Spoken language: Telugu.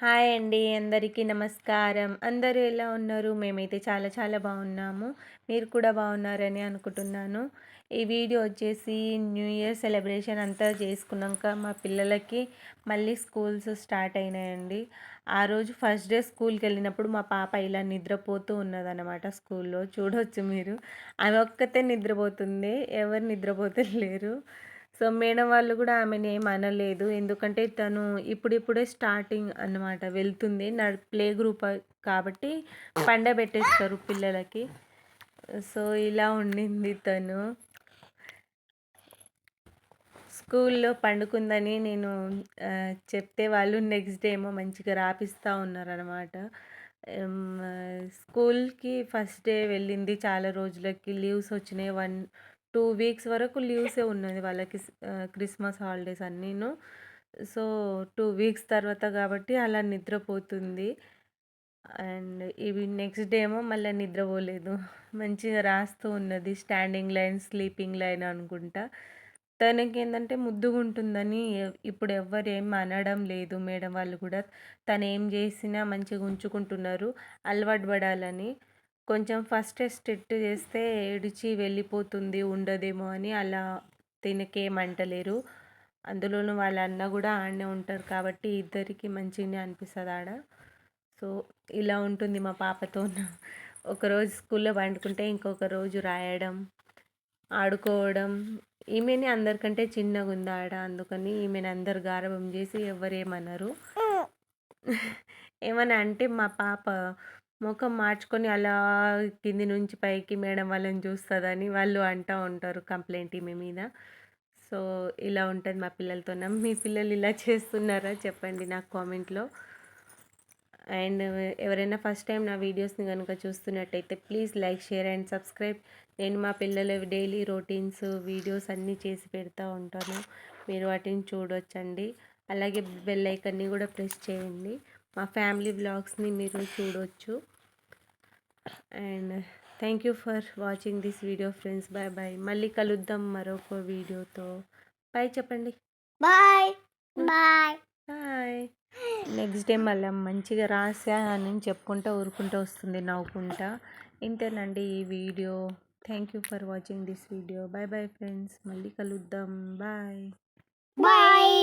హాయ్ అండి. అందరికీ నమస్కారం. అందరూ ఎలా ఉన్నారు? మేమైతే చాలా చాలా బాగున్నాము. మీరు కూడా బాగున్నారని అనుకుంటున్నాను. ఈ వీడియో వచ్చేసి న్యూ ఇయర్ సెలబ్రేషన్ అంతా చేసుకున్నాక మా పిల్లలకి మళ్ళీ స్కూల్స్ స్టార్ట్ అయినాయండి. ఆ రోజు ఫస్ట్ డే స్కూల్కి వెళ్ళినప్పుడు మా పాప ఇలా నిద్రపోతూ ఉన్నదన్నమాట స్కూల్లో. చూడొచ్చు మీరు. ఆమె ఒక్కతే నిద్రపోతుంది. ఎవరు నిద్రపోతలేరు. సో, మేడం వాళ్ళు గూడా ఆమెనేమి అనలేదు. ఎందుకంటే తను ఇప్పుడిప్పుడే స్టార్టింగ్ అన్నమాట వెళ్తుంది. ప్లే గ్రూప్ కాబట్టి పండబెట్టేస్తారు పిల్లలకి. సో, ఇలా ఉండింది తను. స్కూల్లో పండుకుందని నేను చెప్తే వాళ్ళు నెక్స్ట్ డే ఏమో మంచిగా రాపిస్తా ఉన్నారనమాట. స్కూల్‌కి ఫస్ట్ డే వెళ్ళింది. చాలా రోజులకి లీవ్స్ వచ్చినాయి. 2 వీక్స్ వరకు లీవ్సే ఉన్నది వాళ్ళకి క్రిస్మస్ హాలిడేస్ అన్నీను. సో, 2 వీక్స్ తర్వాత కాబట్టి అలా నిద్రపోతుంది. అండ్ ఇవి నెక్స్ట్ డే ఏమో మళ్ళా నిద్రపోలేదు. మంచిగా రాస్తూ ఉన్నది. స్టాండింగ్ లైన్, స్లీపింగ్ లైన్ అనుకుంటా. తనకేందంటే ముద్దుగుంటుందని ఇప్పుడు ఎవ్వరు ఏం అనడం లేదు. మేడం వాళ్ళు కూడా తనేం జేసినా మంచిగా ఉంచుకుంటున్నారు. అలవాటు పడాలని. కొంచెం ఫస్టే స్ట్రిక్ట్ చేస్తే ఏడిచి వెళ్ళిపోతుంది, ఉండదేమో అని అలా తినకేమంటలేరు. అందులోనూ వాళ్ళ అన్న గూడా ఆడనే ఉంటారు కాబట్టి ఇద్దరికీ మంచిగనే అనిపిస్తది ఆడ. సో, ఇలా ఉంటుంది మా పాపతో. ఒకరోజు స్కూల్లో పండుకుంటే ఇంకొక రోజు రాయడం, ఆడుకోవడం. ఈమెనే అందరికంటే చిన్నగుంది ఆడ. అందుకని ఈమెని అందరూ గారాబం చేసి ఎవ్వరేమనరు. ఏమన్నా అంటే మా పాప మొఖం మార్చుకొని అలా కింది నుంచి పైకి మేడం వాళ్ళని చూస్తదని వాళ్ళు అంటా ఉంటారు కంప్లెయింట్ ఈమె మీద. సో, ఇలా ఉంటది మా పిల్లలతోన. మీ పిల్లలు ఇలా చేస్తున్నారా చెప్పండి నాకు కామెంట్‌లో. అండ్ ఎవరైనా ఫస్ట్ టైం నా వీడియోస్ని కనుక చూస్తున్నట్టయితే please like, share and subscribe. నేను మా పిల్లల డైలీ రొటీన్స్ వీడియోస్ అన్నీ చేసి పెడతా ఉంటాను. మీరు వాటిని చూడొచ్చండి. అలాగే బెల్ ఐకాన్ని కూడా ప్రెస్ చేయండి. మా ఫ్యామిలీ వ్లాగ్స్ని మీరు చూడొచ్చు. And thank you for watching this video friends. Bye bye. మళ్ళీ కలుద్దాం మరొక వీడియోతో. బాయ్ చెప్పండి. Bye bye. Bye. Next day మళ్ళీ మంచిగా రాసా అని చెప్పుకుంటా ఊరుకుంటూ వస్తుంది నవ్వుకుంటా. ఇంతేనండి ఈ వీడియో. Thank you for watching this video. Bye bye friends. మళ్ళీ కలుద్దాం. బాయ్. బాయ్.